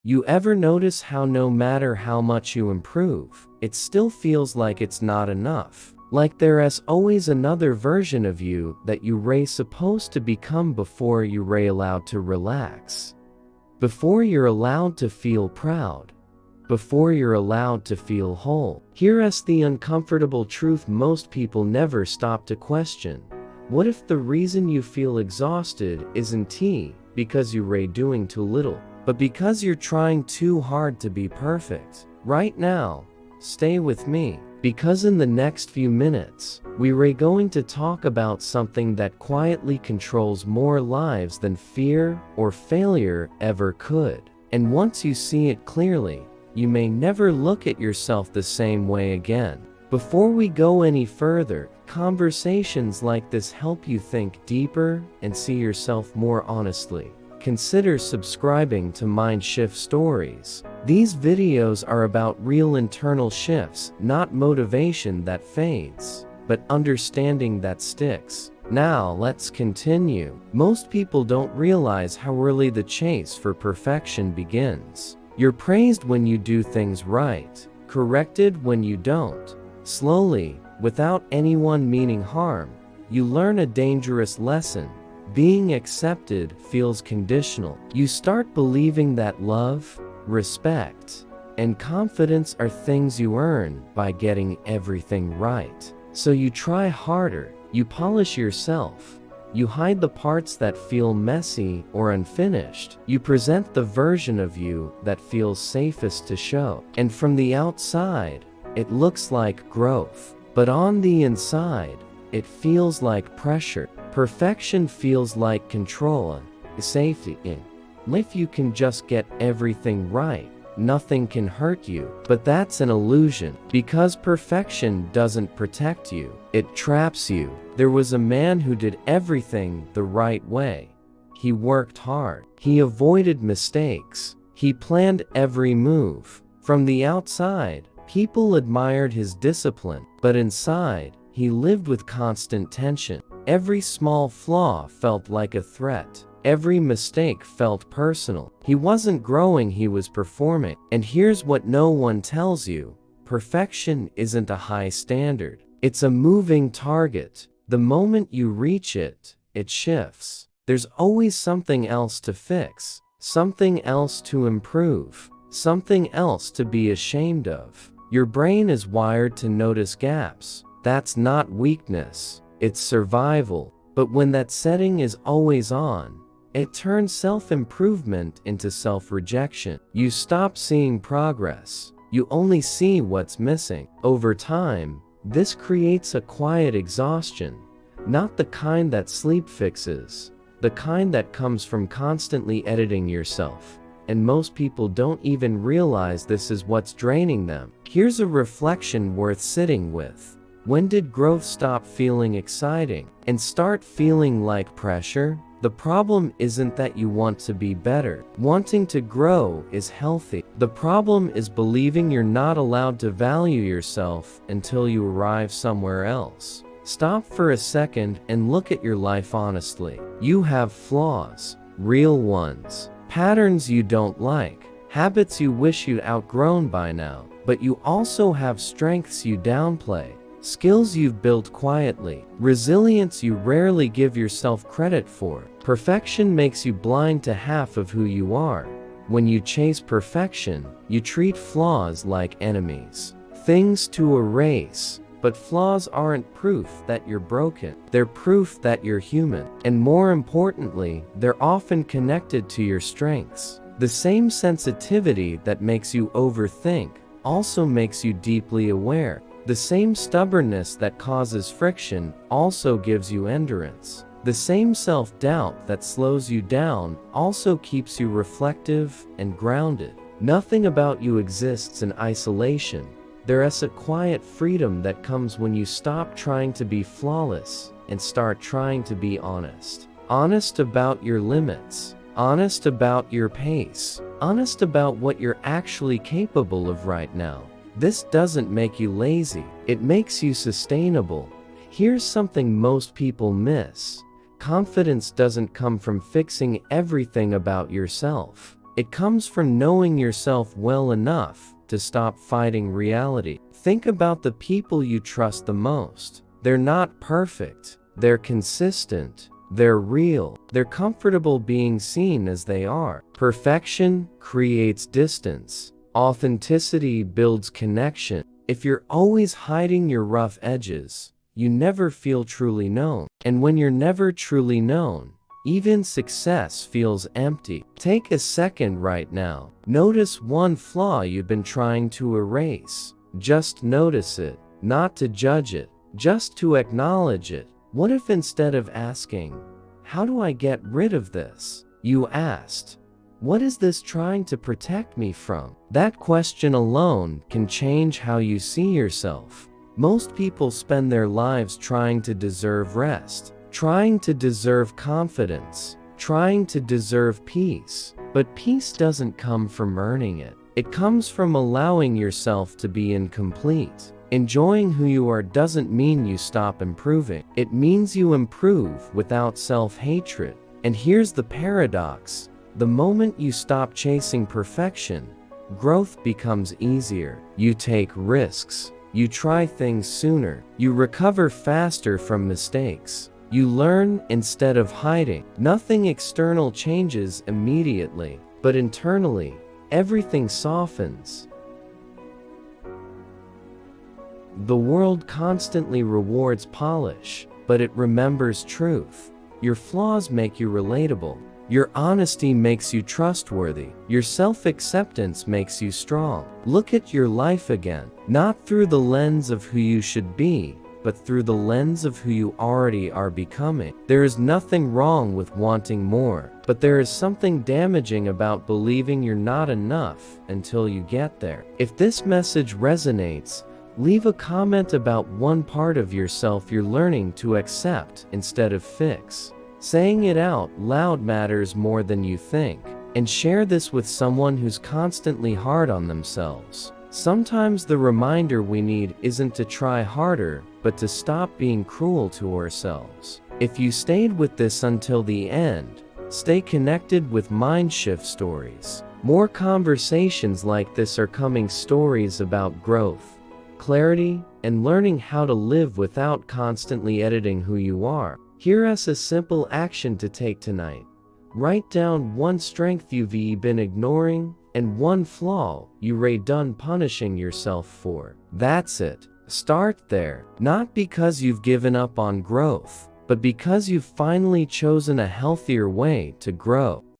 You ever notice how no matter how much you improve, it still feels like it's not enough? Like there is always another version of you that you were supposed to become before you were allowed to relax. Before you're allowed to feel proud. Before you're allowed to feel whole. Here's the uncomfortable truth most people never stop to question. What if the reason you feel exhausted isn't because you're doing too little, but because you're trying too hard to be perfect? Right now, stay with me, because in the next few minutes, we're going to talk about something that quietly controls more lives than fear or failure ever could. And once you see it clearly, you may never look at yourself the same way again. Before we go any further, conversations like this help you think deeper and see yourself more honestly. Consider subscribing to Mind Shift Stories. These videos are about real internal shifts, not motivation that fades, but understanding that sticks. Now let's continue. Most people don't realize how early the chase for perfection begins. You're praised when you do things right, corrected when you don't. Slowly, without anyone meaning harm, you learn a dangerous lesson. Being accepted feels conditional. You start believing that love, respect, and confidence are things you earn by getting everything right. So you try harder, you polish yourself, you hide the parts that feel messy or unfinished. You present the version of you that feels safest to show. And from the outside, it looks like growth. But on the inside, it feels like pressure. Perfection feels like control and safety. If you can just get everything right, nothing can hurt you. But that's an illusion, because perfection doesn't protect you, it traps you. There was a man who did everything the right way. He worked hard. He avoided mistakes. He planned every move. From the outside, people admired his discipline, but inside, he lived with constant tension. Every small flaw felt like a threat. Every mistake felt personal. He wasn't growing, he was performing. And here's what no one tells you. Perfection isn't a high standard. It's a moving target. The moment you reach it, it shifts. There's always something else to fix, something else to improve, something else to be ashamed of. Your brain is wired to notice gaps. That's not weakness, it's survival. But when that setting is always on, it turns self-improvement into self-rejection. You stop seeing progress. You only see what's missing. Over time, this creates a quiet exhaustion, not the kind that sleep fixes, the kind that comes from constantly editing yourself. And most people don't even realize this is what's draining them. Here's a reflection worth sitting with. When did growth stop feeling exciting and start feeling like pressure? The problem isn't that you want to be better. Wanting to grow is healthy. The problem is believing you're not allowed to value yourself until you arrive somewhere else. Stop for a second and look at your life honestly. You have flaws, real ones, patterns you don't like, habits you wish you'd outgrown by now. But you also have strengths you downplay, skills you've built quietly, resilience you rarely give yourself credit for. Perfection makes you blind to half of who you are. When you chase perfection, you treat flaws like enemies, things to erase. But flaws aren't proof that you're broken. They're proof that you're human. And more importantly, they're often connected to your strengths. The same sensitivity that makes you overthink also makes you deeply aware. The same stubbornness that causes friction also gives you endurance. The same self-doubt that slows you down also keeps you reflective and grounded. Nothing about you exists in isolation. There is a quiet freedom that comes when you stop trying to be flawless and start trying to be honest. Honest about your limits. Honest about your pace. Honest about what you're actually capable of right now. This doesn't make you lazy. It makes you sustainable. Here's something most people miss. Confidence doesn't come from fixing everything about yourself. It comes from knowing yourself well enough to stop fighting reality. Think about the people you trust the most. They're not perfect. They're consistent. They're real. They're comfortable being seen as they are. Perfection creates distance. Authenticity builds connection. If you're always hiding your rough edges, you never feel truly known. And when you're never truly known, even success feels empty. Take a second right now. Notice one flaw you've been trying to erase. Just notice it, not to judge it, just to acknowledge it. What if instead of asking, "How do I get rid of this?" you asked, "What is this trying to protect me from?" That question alone can change how you see yourself. Most people spend their lives trying to deserve rest, trying to deserve confidence, trying to deserve peace. But peace doesn't come from earning it. It comes from allowing yourself to be incomplete. Enjoying who you are doesn't mean you stop improving. It means you improve without self-hatred. And here's the paradox. The moment you stop chasing perfection, growth becomes easier. You take risks. You try things sooner. You recover faster from mistakes. You learn instead of hiding. Nothing external changes immediately, but internally, everything softens. The world constantly rewards polish, but it remembers truth. Your flaws make you relatable. Your honesty makes you trustworthy. Your self-acceptance makes you strong. Look at your life again, not through the lens of who you should be, but through the lens of who you already are becoming. There is nothing wrong with wanting more, but there is something damaging about believing you're not enough until you get there. If this message resonates, leave a comment about one part of yourself you're learning to accept instead of fix. Saying it out loud matters more than you think. And share this with someone who's constantly hard on themselves. Sometimes the reminder we need isn't to try harder, but to stop being cruel to ourselves. If you stayed with this until the end, stay connected with Mindshift Stories. More conversations like this are coming, stories about growth, clarity, and learning how to live without constantly editing who you are. Here's a simple action to take tonight. Write down one strength you've been ignoring and one flaw you're done punishing yourself for. That's it. Start there. Not because you've given up on growth, but because you've finally chosen a healthier way to grow.